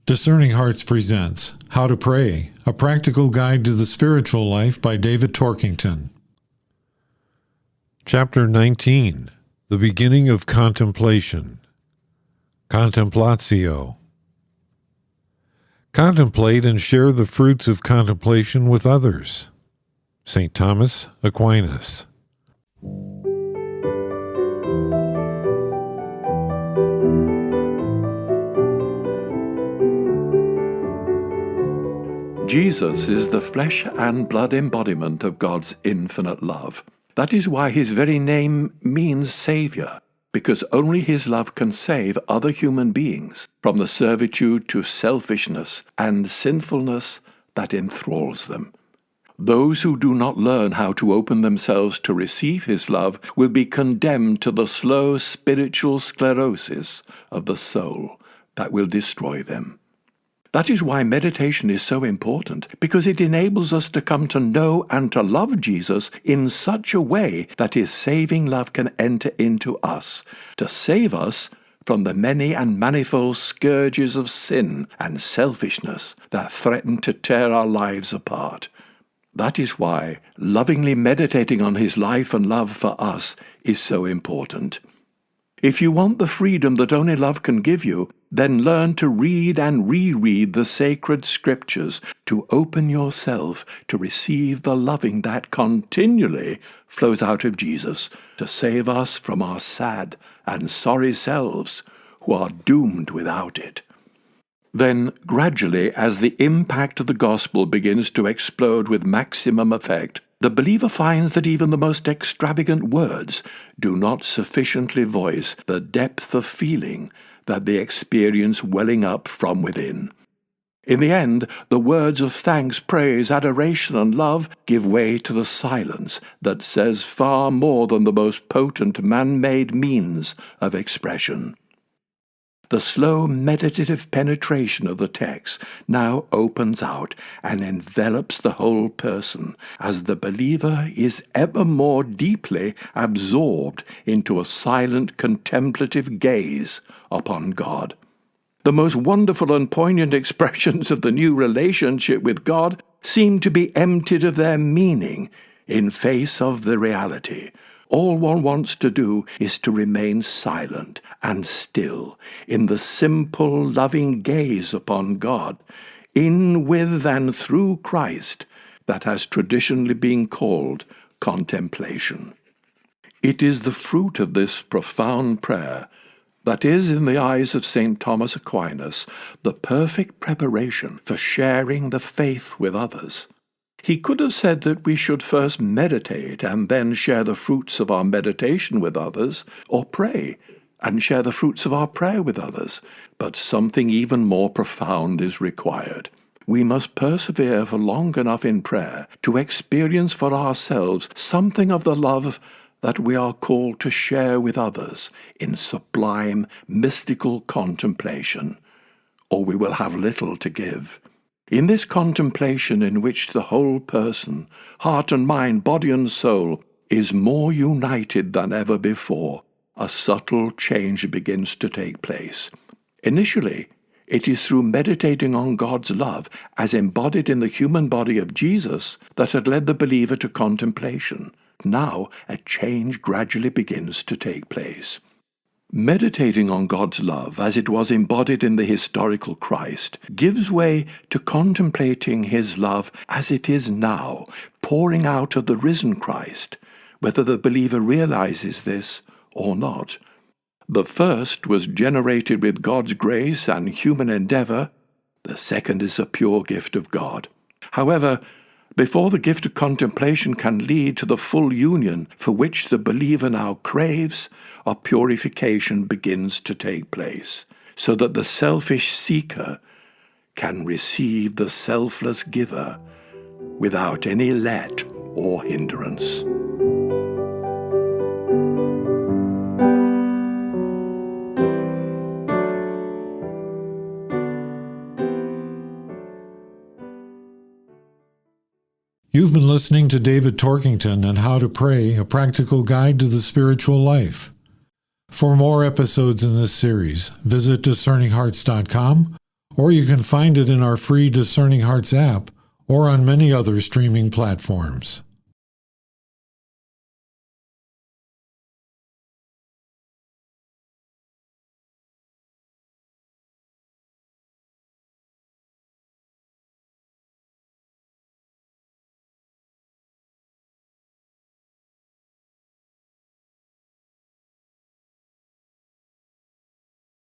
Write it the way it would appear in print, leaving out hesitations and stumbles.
Discerning Hearts presents How to Pray, a practical guide to the spiritual life by David Torkington. Chapter 19, The Beginning of Contemplation. Contemplatio. Contemplate and share the fruits of contemplation with others. St. Thomas Aquinas. Jesus is the flesh and blood embodiment of God's infinite love. That is why his very name means Savior, because only his love can save other human beings from the servitude to selfishness and sinfulness that enthralls them. Those who do not learn how to open themselves to receive his love will be condemned to the slow spiritual sclerosis of the soul that will destroy them. That is why meditation is so important, because it enables us to come to know and to love Jesus in such a way that his saving love can enter into us, to save us from the many and manifold scourges of sin and selfishness that threaten to tear our lives apart. That is why lovingly meditating on his life and love for us is so important. If you want the freedom that only love can give you, then learn to read and reread the sacred scriptures, to open yourself to receive the loving that continually flows out of Jesus, to save us from our sad and sorry selves who are doomed without it. Then, gradually, as the impact of the gospel begins to explode with maximum effect, the believer finds that even the most extravagant words do not sufficiently voice the depth of feeling that they experience welling up from within. In the end, the words of thanks, praise, adoration, and love give way to the silence that says far more than the most potent man-made means of expression. The slow meditative penetration of the text now opens out and envelops the whole person as the believer is ever more deeply absorbed into a silent contemplative gaze upon God. The most wonderful and poignant expressions of the new relationship with God seem to be emptied of their meaning in face of the reality. All one wants to do is to remain silent and still in the simple, loving gaze upon God, in, with, and through Christ, that has traditionally been called contemplation. It is the fruit of this profound prayer that is, in the eyes of St. Thomas Aquinas, the perfect preparation for sharing the faith with others. He could have said that we should first meditate and then share the fruits of our meditation with others, or pray and share the fruits of our prayer with others. But something even more profound is required. We must persevere for long enough in prayer to experience for ourselves something of the love that we are called to share with others in sublime, mystical contemplation, or we will have little to give. In this contemplation in which the whole person, heart and mind, body and soul, is more united than ever before, a subtle change begins to take place. Initially, it is through meditating on God's love as embodied in the human body of Jesus that had led the believer to contemplation. Now, a change gradually begins to take place. Meditating on God's love as it was embodied in the historical Christ gives way to contemplating his love as it is now, pouring out of the risen Christ, whether the believer realizes this or not. The first was generated with God's grace and human endeavor. The second is a pure gift of God. However, before the gift of contemplation can lead to the full union for which the believer now craves, a purification begins to take place, so that the selfish seeker can receive the selfless giver without any let or hindrance. You've been listening to David Torkington and How to Pray, a practical guide to the spiritual life. For more episodes in this series, visit discerninghearts.com or you can find it in our free Discerning Hearts app or on many other streaming platforms.